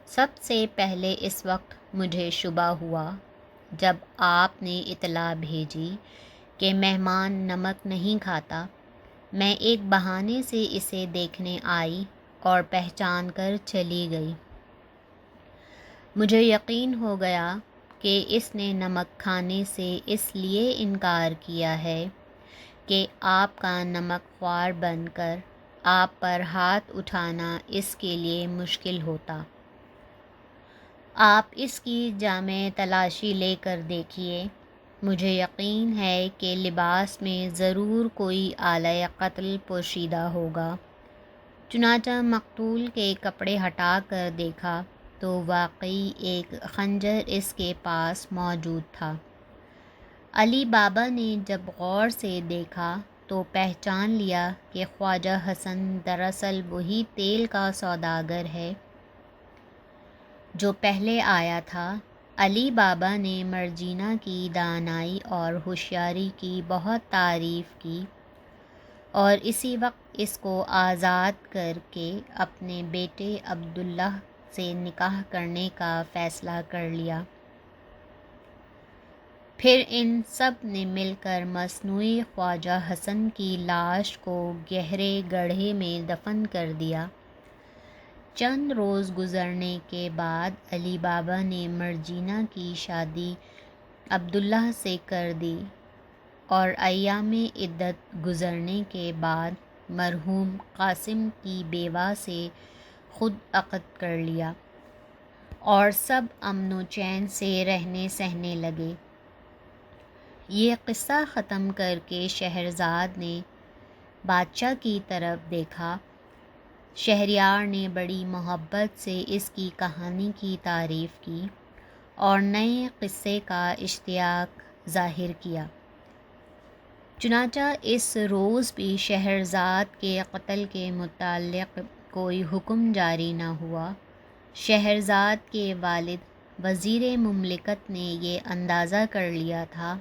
سب سے پہلے اس وقت مجھے شبہ ہوا جب آپ نے اطلاع بھیجی کہ مہمان نمک نہیں کھاتا۔ میں ایک بہانے سے اسے دیکھنے آئی اور پہچان کر چلی گئی۔ مجھے یقین ہو گیا کہ اس نے نمک کھانے سے اس لیے انکار کیا ہے کہ آپ کا نمک خوار بن کر آپ پر ہاتھ اٹھانا اس کے لیے مشکل ہوتا۔ آپ اس کی جامع تلاشی لے کر دیکھیے، مجھے یقین ہے کہ لباس میں ضرور کوئی آلۂ قتل پوشیدہ ہوگا۔ چنانچہ مقتول کے کپڑے ہٹا کر دیکھا تو واقعی ایک خنجر اس کے پاس موجود تھا۔ علی بابا نے جب غور سے دیکھا تو پہچان لیا کہ خواجہ حسن دراصل وہی تیل کا سوداگر ہے جو پہلے آیا تھا۔ علی بابا نے مرجینا کی دانائی اور ہوشیاری کی بہت تعریف کی اور اسی وقت اس کو آزاد کر کے اپنے بیٹے عبداللہ سے نکاح کرنے کا فیصلہ کر لیا۔ پھر ان سب نے مل کر مصنوعی خواجہ حسن کی لاش کو گہرے گڑھے میں دفن کر دیا۔ چند روز گزرنے کے بعد علی بابا نے مرجینا کی شادی عبداللہ سے کر دی اور ایام عدت گزرنے کے بعد مرحوم قاسم کی بیوہ سے خود عقد کر لیا اور سب امن و چین سے رہنے سہنے لگے۔ یہ قصہ ختم کر کے شہرزاد نے بادشاہ کی طرف دیکھا۔ شہریار نے بڑی محبت سے اس کی کہانی کی تعریف کی اور نئے قصے کا اشتیاق ظاہر کیا۔ چنانچہ اس روز بھی شہرزاد کے قتل کے متعلق کوئی حکم جاری نہ ہوا۔ شہرزاد کے والد وزیر مملکت نے یہ اندازہ کر لیا تھا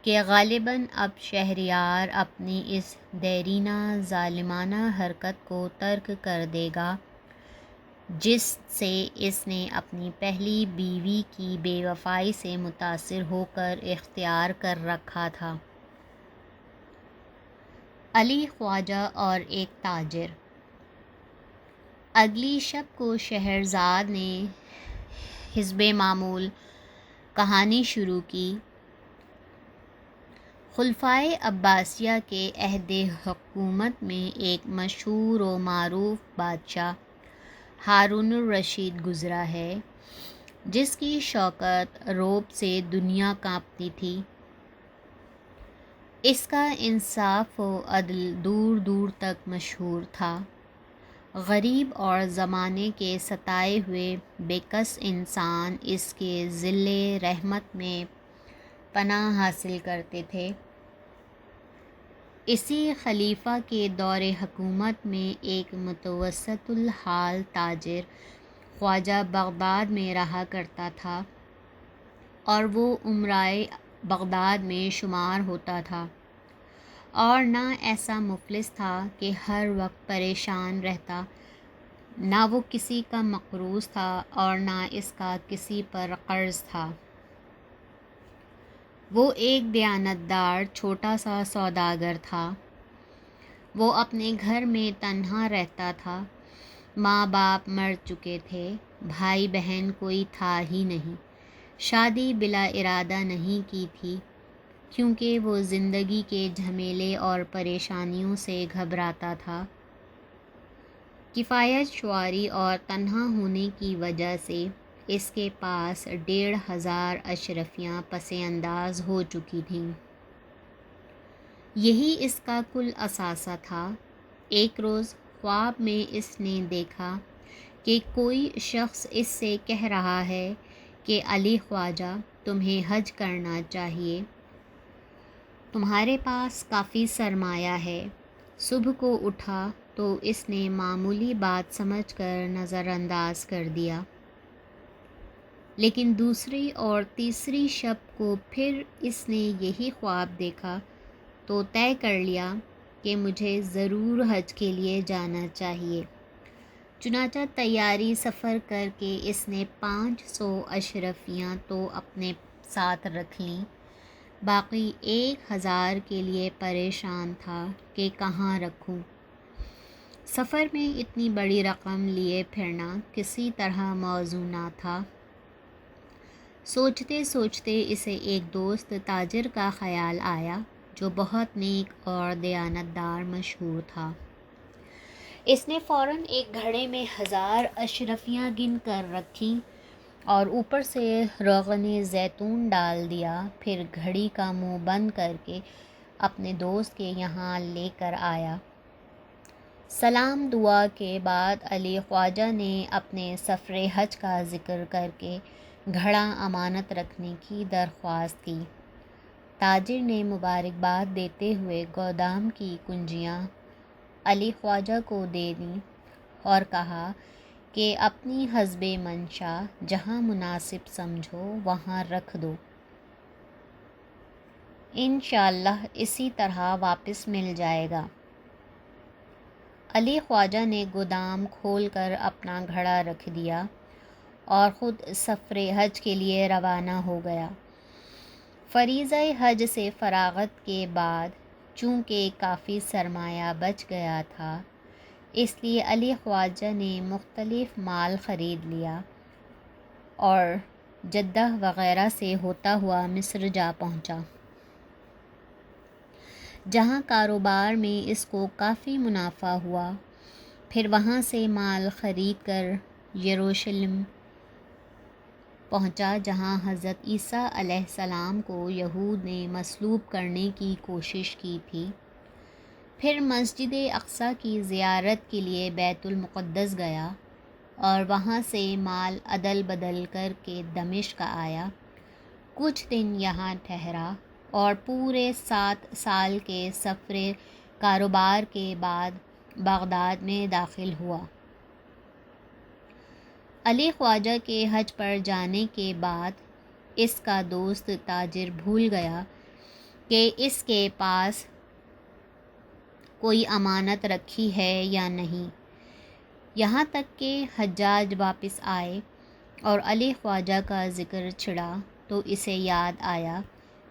کہ غالباً اب شہریار اپنی اس دیرینہ ظالمانہ حرکت کو ترک کر دے گا جس سے اس نے اپنی پہلی بیوی کی بے وفائی سے متاثر ہو کر اختیار کر رکھا تھا۔ علی خواجہ اور ایک تاجر۔ اگلی شب کو شہرزاد نے حسب معمول کہانی شروع کی۔ خلفائے عباسیہ کے عہد حکومت میں ایک مشہور و معروف بادشاہ ہارون الرشید گزرا ہے جس کی شوکت رعب سے دنیا کانپتی تھی۔ اس کا انصاف و عدل دور دور تک مشہور تھا۔ غریب اور زمانے کے ستائے ہوئے بے کس انسان اس کے ظل رحمت میں پناہ حاصل کرتے تھے۔ اسی خلیفہ کے دور حکومت میں ایک متوسط الحال تاجر خواجہ بغداد میں رہا کرتا تھا اور وہ امرائے بغداد میں شمار ہوتا تھا اور نہ ایسا مفلس تھا کہ ہر وقت پریشان رہتا، نہ وہ کسی کا مقروض تھا اور نہ اس کا کسی پر قرض تھا۔ وہ ایک دیانتدار چھوٹا سا سوداگر تھا۔ وہ اپنے گھر میں تنہا رہتا تھا۔ ماں باپ مر چکے تھے، بھائی بہن کوئی تھا ہی نہیں۔ شادی بلا ارادہ نہیں کی تھی کیونکہ وہ زندگی کے جھمیلے اور پریشانیوں سے گھبراتا تھا۔ کفایت شعاری اور تنہا ہونے کی وجہ سے اس کے پاس 1500 اشرفیاں پس انداز ہو چکی تھیں۔ یہی اس کا کل اثاثہ تھا۔ ایک روز خواب میں اس نے دیکھا کہ کوئی شخص اس سے کہہ رہا ہے کہ علی خواجہ تمہیں حج کرنا چاہیے، تمہارے پاس کافی سرمایہ ہے۔ صبح کو اٹھا تو اس نے معمولی بات سمجھ کر نظر انداز کر دیا، لیکن دوسری اور تیسری شب کو پھر اس نے یہی خواب دیکھا تو طے کر لیا کہ مجھے ضرور حج کے لیے جانا چاہیے۔ چنانچہ تیاری سفر کر کے اس نے 500 اشرفیاں تو اپنے ساتھ رکھ لیں، باقی 1000 کے لیے پریشان تھا کہ کہاں رکھوں۔ سفر میں اتنی بڑی رقم لیے پھرنا کسی طرح موزوں نہ تھا۔ سوچتے سوچتے اسے ایک دوست تاجر کا خیال آیا جو بہت نیک اور دیانتدار مشہور تھا۔ اس نے فوراً ایک گھڑے میں 1000 اشرفیاں گن کر رکھیں اور اوپر سے روغن زیتون ڈال دیا، پھر گھڑی کا منہ بند کر کے اپنے دوست کے یہاں لے کر آیا۔ سلام دعا کے بعد علی خواجہ نے اپنے سفر حج کا ذکر کر کے گھڑا امانت رکھنے کی درخواست کی۔ تاجر نے مبارکباد دیتے ہوئے گودام کی کنجیاں علی خواجہ کو دے دیں اور کہا کہ اپنی حسب منشا جہاں مناسب سمجھو وہاں رکھ دو، انشاءاللہ اسی طرح واپس مل جائے گا۔ علی خواجہ نے گودام کھول کر اپنا گھڑا رکھ دیا اور خود سفر حج کے لیے روانہ ہو گیا۔ فریضہ حج سے فراغت کے بعد چونکہ کافی سرمایہ بچ گیا تھا، اس لیے علی خواجہ نے مختلف مال خرید لیا اور جدہ وغیرہ سے ہوتا ہوا مصر جا پہنچا، جہاں کاروبار میں اس کو کافی منافع ہوا۔ پھر وہاں سے مال خرید کر یروشلم پہنچا، جہاں حضرت عیسیٰ علیہ السلام کو یہود نے مصلوب کرنے کی کوشش کی تھی۔ پھر مسجد اقصیٰ کی زیارت کے لیے بیت المقدس گیا اور وہاں سے مال عدل بدل کر کے دمشق آیا، کچھ دن یہاں ٹھہرا اور پورے 7 سال کے سفر کاروبار کے بعد بغداد میں داخل ہوا۔ علی خواجہ کے حج پر جانے کے بعد اس کا دوست تاجر بھول گیا کہ اس کے پاس کوئی امانت رکھی ہے یا نہیں، یہاں تک کہ حجاج واپس آئے اور علی خواجہ کا ذکر چھڑا تو اسے یاد آیا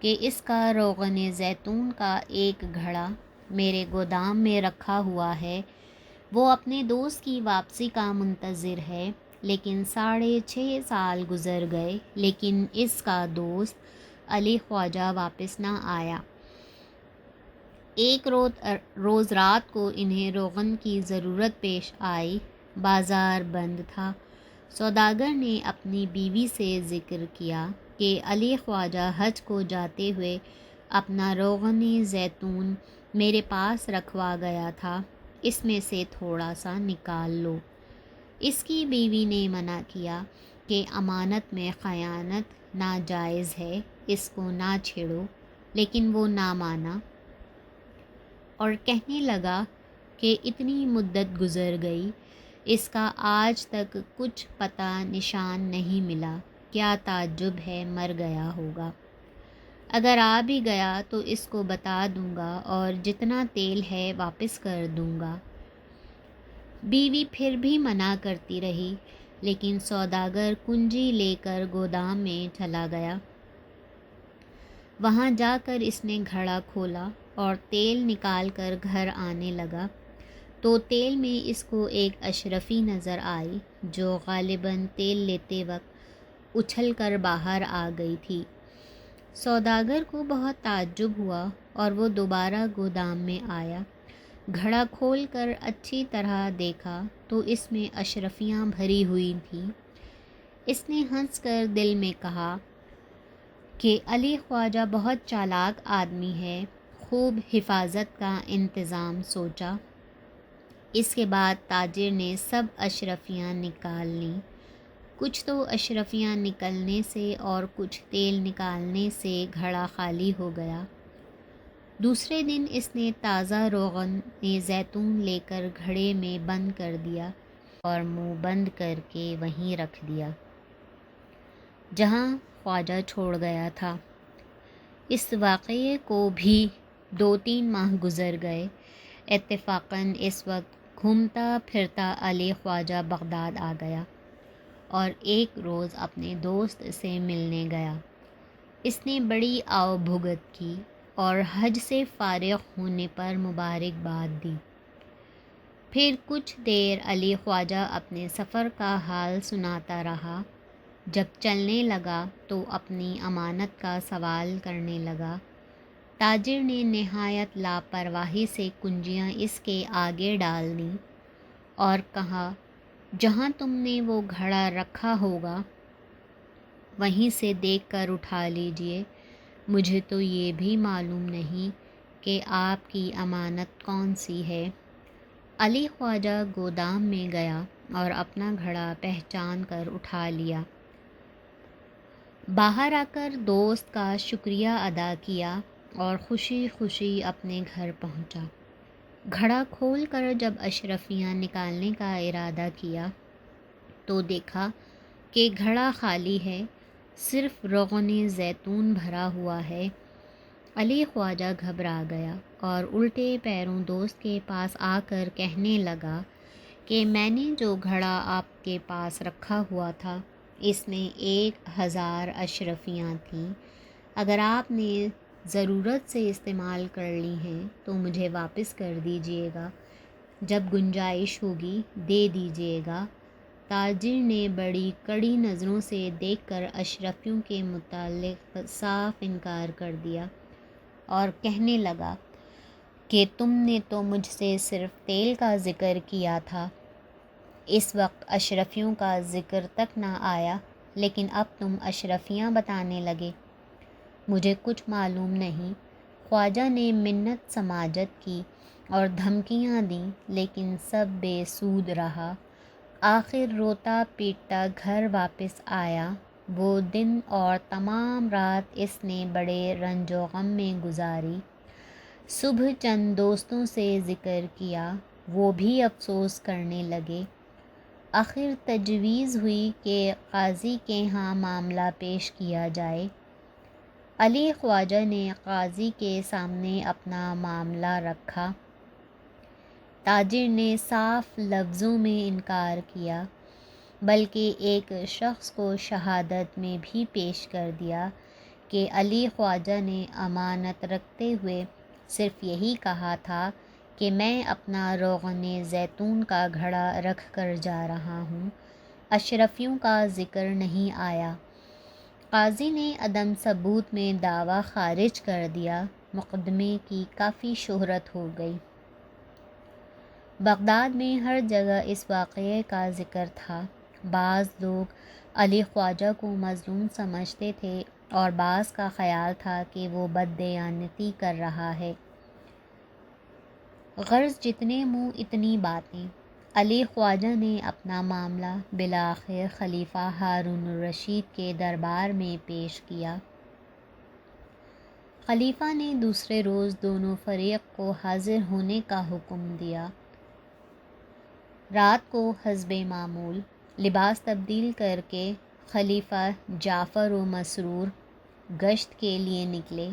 کہ اس کا روغن زیتون کا ایک گھڑا میرے گودام میں رکھا ہوا ہے، وہ اپنے دوست کی واپسی کا منتظر ہے، لیکن 6.5 سال گزر گئے لیکن اس کا دوست علی خواجہ واپس نہ آیا۔ ایک روز رات کو انہیں روغن کی ضرورت پیش آئی، بازار بند تھا۔ سوداگر نے اپنی بیوی سے ذکر کیا کہ علی خواجہ حج کو جاتے ہوئے اپنا روغن زیتون میرے پاس رکھوا گیا تھا، اس میں سے تھوڑا سا نکال لو۔ اس کی بیوی نے منع کیا کہ امانت میں خیانت ناجائز ہے، اس کو نہ چھیڑو، لیکن وہ نہ مانا اور کہنے لگا کہ اتنی مدت گزر گئی، اس کا آج تک کچھ پتہ نشان نہیں ملا، کیا تعجب ہے مر گیا ہوگا، اگر آ بھی گیا تو اس کو بتا دوں گا اور جتنا تیل ہے واپس کر دوں گا۔ بیوی پھر بھی منع کرتی رہی، لیکن سوداگر کنجی لے کر گودام میں چلا گیا۔ وہاں جا کر اس نے گھڑا کھولا اور تیل نکال کر گھر آنے لگا تو تیل میں اس کو ایک اشرفی نظر آئی جو غالباً تیل لیتے وقت اچھل کر باہر آ گئی تھی۔ سوداگر کو بہت تعجب ہوا اور وہ دوبارہ گودام میں آیا، گھڑا کھول کر اچھی طرح دیکھا تو اس میں اشرفیاں بھری ہوئی تھیں۔ اس نے ہنس کر دل میں کہا کہ علی خواجہ بہت چالاک آدمی ہے، خوب حفاظت کا انتظام سوچا۔ اس کے بعد تاجر نے سب اشرفیاں نکال لیں، کچھ تو اشرفیاں نکلنے سے اور کچھ تیل نکالنے سے گھڑا خالی ہو گیا۔ دوسرے دن اس نے تازہ روغن زیتون لے کر گھڑے میں بند کر دیا اور منہ بند کر کے وہیں رکھ دیا جہاں خواجہ چھوڑ گیا تھا۔ اس واقعے کو بھی 2-3 ماہ گزر گئے۔ اتفاقاً اس وقت گھومتا پھرتا علی خواجہ بغداد آ گیا اور ایک روز اپنے دوست سے ملنے گیا۔ اس نے بڑی آؤ بھگت کی اور حج سے فارغ ہونے پر مبارکباد دی۔ پھر کچھ دیر علی خواجہ اپنے سفر کا حال سناتا رہا۔ جب چلنے لگا تو اپنی امانت کا سوال کرنے لگا۔ تاجر نے نہایت لاپرواہی سے کنجیاں اس کے آگے ڈال دیں اور کہا، جہاں تم نے وہ گھڑا رکھا ہوگا وہیں سے دیکھ کر اٹھا لیجئے، مجھے تو یہ بھی معلوم نہیں کہ آپ کی امانت کون سی ہے۔ علی خواجہ گودام میں گیا اور اپنا گھڑا پہچان کر اٹھا لیا۔ باہر آ کر دوست کا شکریہ ادا کیا اور خوشی خوشی اپنے گھر پہنچا۔ گھڑا کھول کر جب اشرفیاں نکالنے کا ارادہ کیا تو دیکھا کہ گھڑا خالی ہے، صرف روغن زیتون بھرا ہوا ہے۔ علی خواجہ گھبرا گیا اور الٹے پیروں دوست کے پاس آ کر کہنے لگا کہ میں نے جو گھڑا آپ کے پاس رکھا ہوا تھا اس میں 1000 اشرفیاں تھیں، اگر آپ نے ضرورت سے استعمال کر لی ہیں تو مجھے واپس کر دیجیے گا، جب گنجائش ہوگی دے دیجیے گا۔ تاجر نے بڑی کڑی نظروں سے دیکھ کر اشرفیوں کے متعلق صاف انکار کر دیا اور کہنے لگا کہ تم نے تو مجھ سے صرف تیل کا ذکر کیا تھا، اس وقت اشرفیوں کا ذکر تک نہ آیا، لیکن اب تم اشرفیاں بتانے لگے، مجھے کچھ معلوم نہیں۔ خواجہ نے منت سماجت کی اور دھمکیاں دیں لیکن سب بے سود رہا۔ آخر روتا پیٹتا گھر واپس آیا۔ وہ دن اور تمام رات اس نے بڑے رنج و غم میں گزاری۔ صبح چند دوستوں سے ذکر کیا، وہ بھی افسوس کرنے لگے۔ آخر تجویز ہوئی کہ قاضی کے ہاں معاملہ پیش کیا جائے۔ علی خواجہ نے قاضی کے سامنے اپنا معاملہ رکھا۔ تاجر نے صاف لفظوں میں انکار کیا، بلکہ ایک شخص کو شہادت میں بھی پیش کر دیا کہ علی خواجہ نے امانت رکھتے ہوئے صرف یہی کہا تھا کہ میں اپنا روغن زیتون کا گھڑا رکھ کر جا رہا ہوں، اشرفیوں کا ذکر نہیں آیا۔ قاضی نے عدم ثبوت میں دعویٰ خارج کر دیا۔ مقدمے کی کافی شہرت ہو گئی۔ بغداد میں ہر جگہ اس واقعے کا ذکر تھا۔ بعض لوگ علی خواجہ کو مظلوم سمجھتے تھے اور بعض کا خیال تھا کہ وہ بددیانتی کر رہا ہے۔ غرض جتنے منہ اتنی باتیں۔ علی خواجہ نے اپنا معاملہ بالآخر خلیفہ ہارون الرشید کے دربار میں پیش کیا۔ خلیفہ نے دوسرے روز دونوں فریق کو حاضر ہونے کا حکم دیا۔ رات کو حسب معمول لباس تبدیل کر کے خلیفہ جعفر و مسرور گشت کے لیے نکلے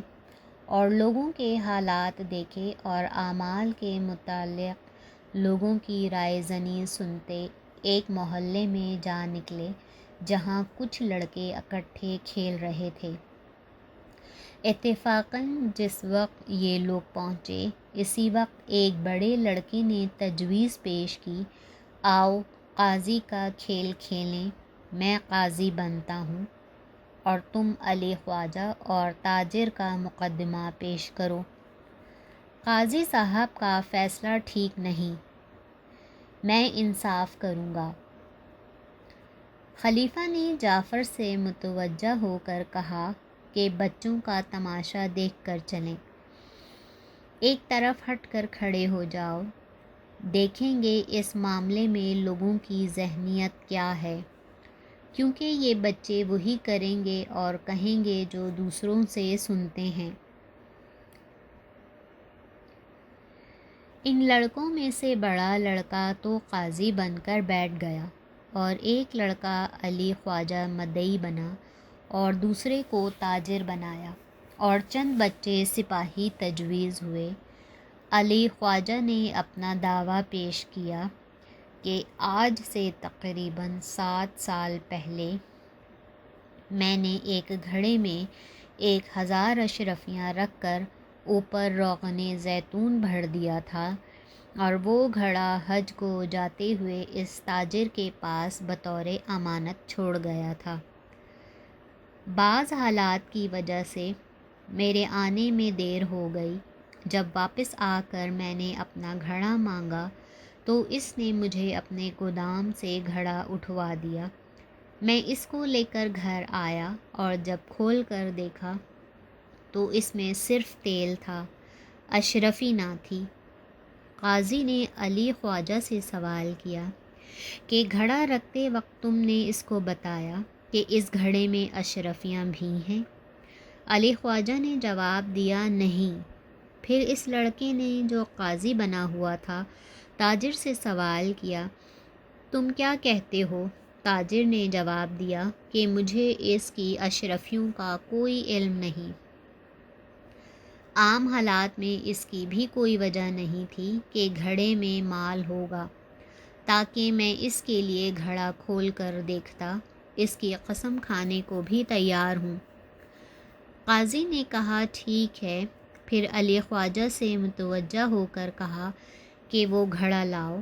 اور لوگوں کے حالات دیکھے اور اعمال کے متعلق لوگوں کی رائے زنی سنتے ایک محلے میں جا نکلے جہاں کچھ لڑکے اکٹھے کھیل رہے تھے۔ اتفاقاً جس وقت یہ لوگ پہنچے اسی وقت ایک بڑے لڑکے نے تجویز پیش کی، آؤ قاضی کا کھیل کھیلیں، میں قاضی بنتا ہوں اور تم علی خواجہ اور تاجر کا مقدمہ پیش کرو، قاضی صاحب کا فیصلہ ٹھیک نہیں، میں انصاف کروں گا۔ خلیفہ نے جعفر سے متوجہ ہو کر کہا کہ بچوں کا تماشا دیکھ کر چلیں، ایک طرف ہٹ کر کھڑے ہو جاؤ، دیکھیں گے اس معاملے میں لوگوں کی ذہنیت کیا ہے، کیونکہ یہ بچے وہی کریں گے اور کہیں گے جو دوسروں سے سنتے ہیں۔ ان لڑکوں میں سے بڑا لڑکا تو قاضی بن کر بیٹھ گیا اور ایک لڑکا علی خواجہ مدعی بنا اور دوسرے کو تاجر بنایا اور چند بچے سپاہی تجویز ہوئے۔ علی خواجہ نے اپنا دعویٰ پیش کیا کہ آج سے تقریباً 7 سال پہلے میں نے ایک گھڑے میں 1000 اشرفیاں رکھ کر اوپر روغن زیتون بھر دیا تھا، اور وہ گھڑا حج کو جاتے ہوئے اس تاجر کے پاس بطور امانت چھوڑ گیا تھا۔ بعض حالات کی وجہ سے میرے آنے میں دیر ہو گئی۔ جب واپس آ کر میں نے اپنا گھڑا مانگا تو اس نے مجھے اپنے گودام سے گھڑا اٹھوا دیا۔ میں اس کو لے کر گھر آیا اور جب کھول کر دیکھا تو اس میں صرف تیل تھا، اشرفی نہ تھی۔ قاضی نے علی خواجہ سے سوال کیا کہ گھڑا رکھتے وقت تم نے اس کو بتایا کہ اس گھڑے میں اشرفیاں بھی ہیں؟ علی خواجہ نے جواب دیا، نہیں۔ پھر اس لڑکے نے جو قاضی بنا ہوا تھا تاجر سے سوال کیا، تم کیا کہتے ہو؟ تاجر نے جواب دیا کہ مجھے اس کی اشرفیوں کا کوئی علم نہیں۔ عام حالات میں اس کی بھی کوئی وجہ نہیں تھی کہ گھڑے میں مال ہوگا تاکہ میں اس کے لیے گھڑا کھول کر دیکھتا، اس کی قسم کھانے کو بھی تیار ہوں۔ قاضی نے کہا، ٹھیک ہے۔ پھر علی خواجہ سے متوجہ ہو کر کہا کہ وہ گھڑا لاؤ۔